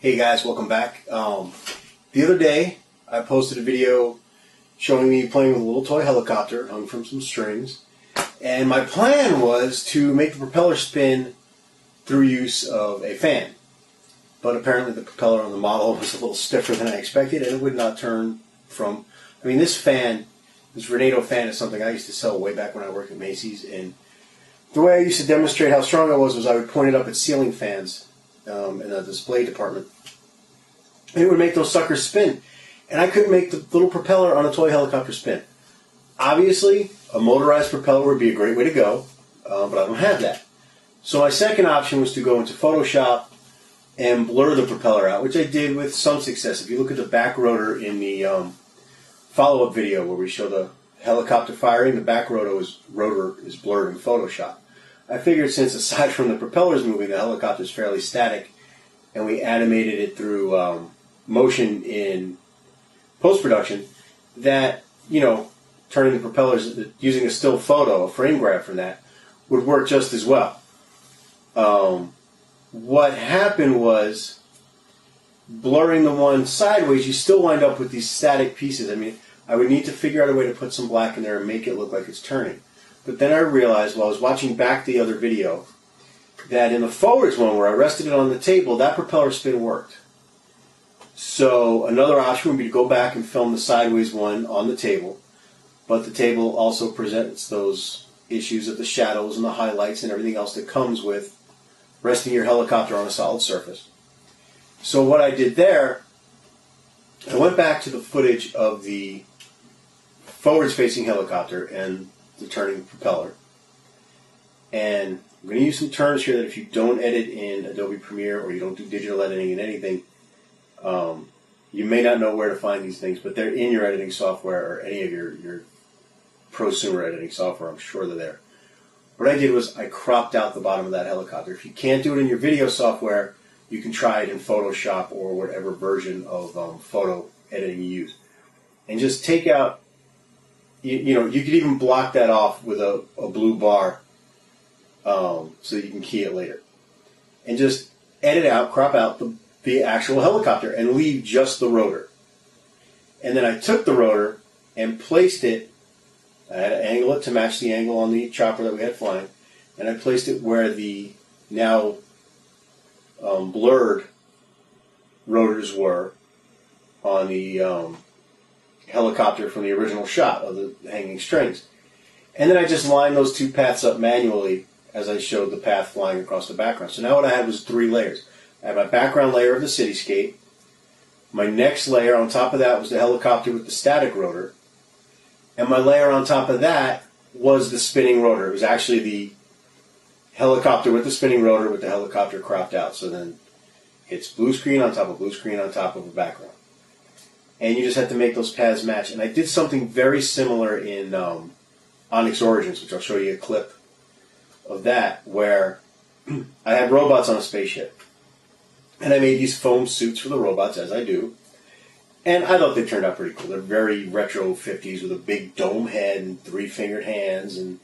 Hey guys, welcome back. The other day, I posted a video showing me playing with a little toy helicopter hung from some strings. And my plan was to make the propeller spin through use of a fan. But apparently the propeller on the model was a little stiffer than I expected, and it would not turn from... I mean, this fan, this Vornado fan, is something I used to sell way back when I worked at Macy's. And the way I used to demonstrate how strong it was I would point it up at ceiling fans in the display department. And it would make those suckers spin. And I couldn't make the little propeller on a toy helicopter spin. Obviously, a motorized propeller would be a great way to go, but I don't have that. So my second option was to go into Photoshop and blur the propeller out, which I did with some success. If you look at the back rotor in the follow-up video where we show the helicopter firing, the back rotor is blurred in Photoshop. I figured since aside from the propellers moving, the helicopter is fairly static, and we animated it through motion in post-production, that, you know, turning the propellers, using a still photo, a frame grab from that, would work just as well. What happened was, blurring the one sideways, you still wind up with these static pieces. I mean, I would need to figure out a way to put some black in there and make it look like it's turning. But then I realized, while I was watching back the other video, that in the forwards one, where I rested it on the table, that propeller spin worked. So another option would be to go back and film the sideways one on the table, but the table also presents those issues of the shadows and the highlights and everything else that comes with resting your helicopter on a solid surface. So what I did there, I went back to the footage of the forwards-facing helicopter and the turning propeller. And I'm going to use some terms here that if you don't edit in Adobe Premiere or you don't do digital editing in anything, you may not know where to find these things, but they're in your editing software or any of your prosumer editing software. I'm sure they're there. What I did was I cropped out the bottom of that helicopter. If you can't do it in your video software, you can try it in Photoshop or whatever version of photo editing you use. And just take out, you know, you could even block that off with a blue bar so that you can key it later. And just edit out, crop out the actual helicopter and leave just the rotor. And then I took the rotor and placed it, I had to angle it to match the angle on the chopper that we had flying, and I placed it where the now blurred rotors were on the helicopter from the original shot of the hanging strings. And then I just lined those two paths up manually as I showed the path flying across the background. So now what I had was three layers. I had my background layer of the cityscape. My next layer on top of that was the helicopter with the static rotor. And my layer on top of that was the spinning rotor. It was actually the helicopter with the spinning rotor with the helicopter cropped out. So then it's blue screen on top of blue screen on top of a background. And you just have to make those paths match. And I did something very similar in Onyx Origins, which I'll show you a clip of that, where I had robots on a spaceship. And I made these foam suits for the robots, as I do. And I thought they turned out pretty cool. They're very retro 50s with a big dome head and three-fingered hands and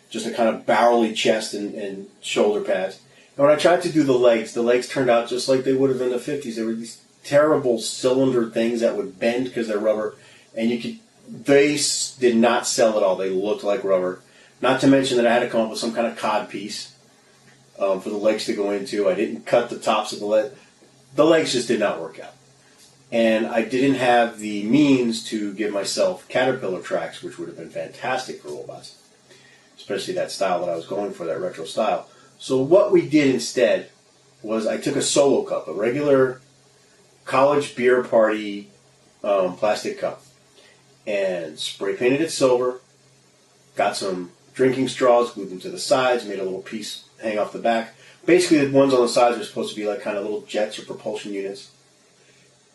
just a kind of barrel-y chest and shoulder pads. And when I tried to do the legs turned out just like they would have in the 50s. They were these terrible cylinder things that would bend because they're rubber. And they did not sell at all. They looked like rubber. Not to mention that I had to come up with some kind of cod piece for the legs to go into. I didn't cut the tops of the legs. The legs just did not work out. And I didn't have the means to give myself caterpillar tracks, which would have been fantastic for robots, especially that style that I was going for, that retro style. So what we did instead was I took a Solo cup, a regular college beer party plastic cup, and spray painted it silver, got some drinking straws, glued them to the sides, made a little piece hang off the back. Basically, the ones on the sides are supposed to be like kind of little jets or propulsion units.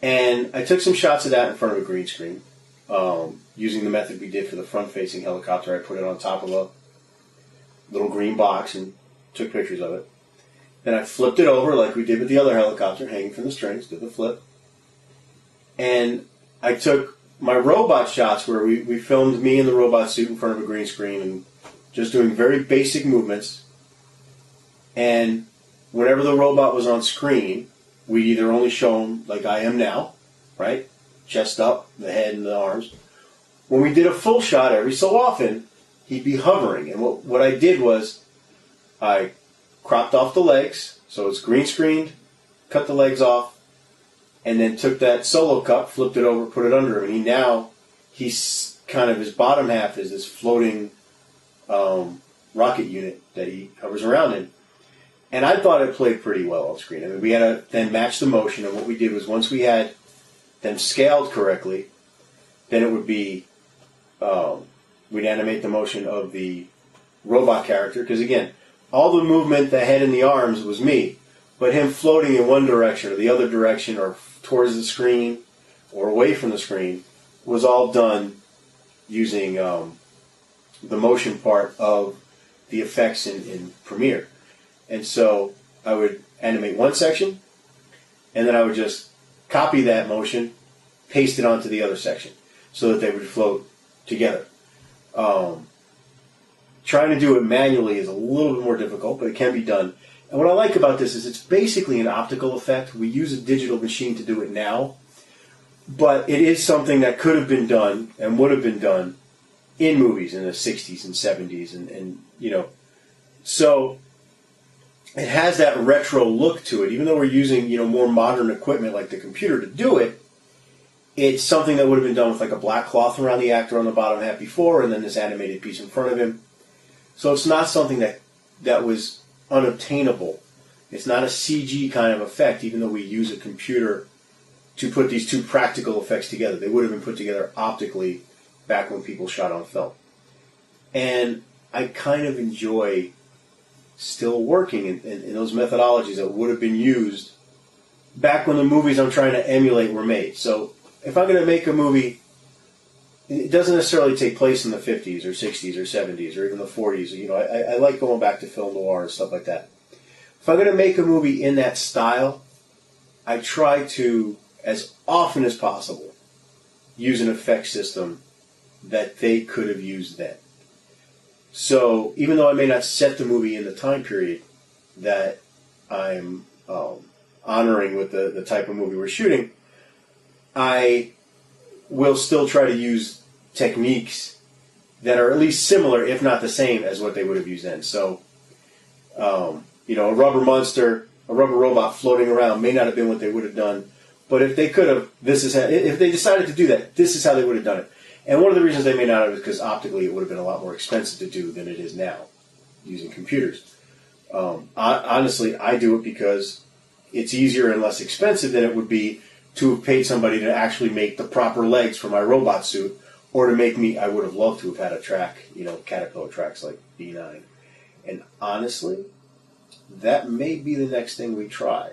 And I took some shots of that in front of a green screen, using the method we did for the front-facing helicopter. I put it on top of a little green box and took pictures of it. Then I flipped it over like we did with the other helicopter, hanging from the strings, did the flip. And I took my robot shots where we filmed me in the robot suit in front of a green screen and just doing very basic movements. And whenever the robot was on screen, we'd either only show him like I am now, right? Chest up, the head and the arms. When we did a full shot, every so often, he'd be hovering. And what I did was I cropped off the legs, so it's green screened, cut the legs off, and then took that solo cup, flipped it over, put it under him. And he's kind of, his bottom half is this floating rocket unit that he hovers around in. And I thought it played pretty well on screen. I mean, we had to then match the motion, and what we did was once we had them scaled correctly, then it would be, we'd animate the motion of the robot character, because again, all the movement, the head and the arms was me, but him floating in one direction or the other direction or towards the screen or away from the screen was all done using the motion part of the effects in Premiere. And so I would animate one section, and then I would just copy that motion, paste it onto the other section, so that they would float together. Trying to do it manually is a little bit more difficult, but it can be done. And what I like about this is it's basically an optical effect. We use a digital machine to do it now, but it is something that could have been done and would have been done in movies in the 60s and 70s, and you know, so it has that retro look to it. Even though we're using, you know, more modern equipment like the computer to do it, it's something that would have been done with like a black cloth around the actor on the bottom half before, and then this animated piece in front of him. So it's not something that was unobtainable. It's not a CG kind of effect, even though we use a computer to put these two practical effects together. They would have been put together optically back when people shot on film. And I kind of enjoy still working in those methodologies that would have been used back when the movies I'm trying to emulate were made. So if I'm going to make a movie, it doesn't necessarily take place in the 50s or 60s or 70s or even the 40s. You know, I like going back to film noir and stuff like that. If I'm going to make a movie in that style, I try to, as often as possible, use an effect system that they could have used then. So even though I may not set the movie in the time period that I'm honoring with the type of movie we're shooting, I will still try to use techniques that are at least similar, if not the same, as what they would have used then. So, you know, a rubber monster, a rubber robot floating around may not have been what they would have done, but if they could have, if they decided to do that, this is how they would have done it. And one of the reasons they may not have is because optically it would have been a lot more expensive to do than it is now, using computers. Honestly, I do it because it's easier and less expensive than it would be to have paid somebody to actually make the proper legs for my robot suit, or to make me, I would have loved to have had a track, you know, Caterpillar tracks like B9. And honestly, that may be the next thing we try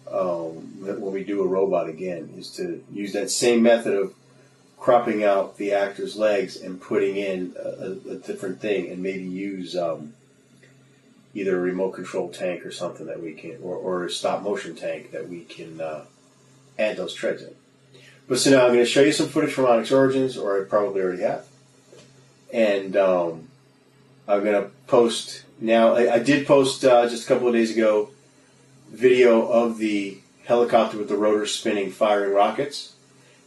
when we do a robot again, is to use that same method of cropping out the actor's legs and putting in a different thing, and maybe use either a remote control tank or something that we can, or a stop motion tank that we can add those treads in. But so now I'm going to show you some footage from Onyx Origins, or I probably already have. And I'm going to post now. I did post just a couple of days ago video of the helicopter with the rotor spinning, firing rockets.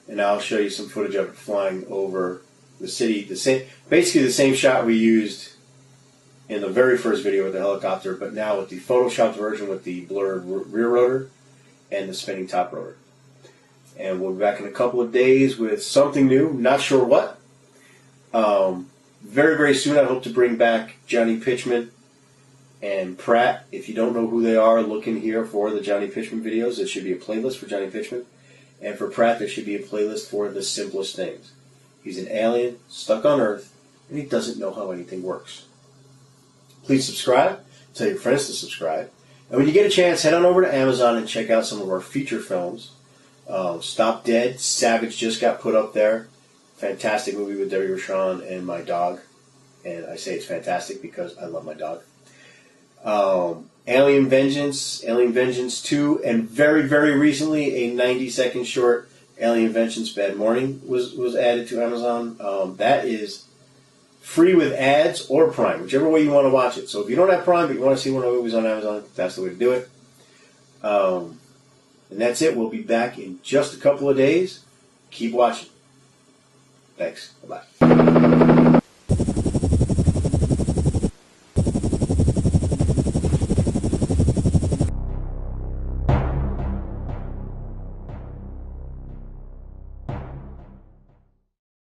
And I'll show you some footage of it flying over the city. Basically the same shot we used in the very first video with the helicopter, but now with the photoshopped version with the blurred rear rotor and the spinning top rotor. And we'll be back in a couple of days with something new. Not sure what. Very, very soon I hope to bring back Johnny Pitchman and Pratt. If you don't know who they are, look in here for the Johnny Pitchman videos. There should be a playlist for Johnny Pitchman. And for Pratt, there should be a playlist for The Simplest Things. He's an alien stuck on Earth, and he doesn't know how anything works. Please subscribe. Tell your friends to subscribe. And when you get a chance, head on over to Amazon and check out some of our feature films. Stop Dead, Savage just got put up there. Fantastic movie with Debbie Rochon and my dog. And I say it's fantastic because I love my dog. Alien Vengeance 2, and very, very recently a 90-second short, Alien Vengeance Bad Morning, was added to Amazon. That is free with ads or Prime, whichever way you want to watch it. So if you don't have Prime but you want to see one of the movies on Amazon, that's the way to do it. And that's it. We'll be back in just a couple of days. Keep watching. Thanks. Bye-bye.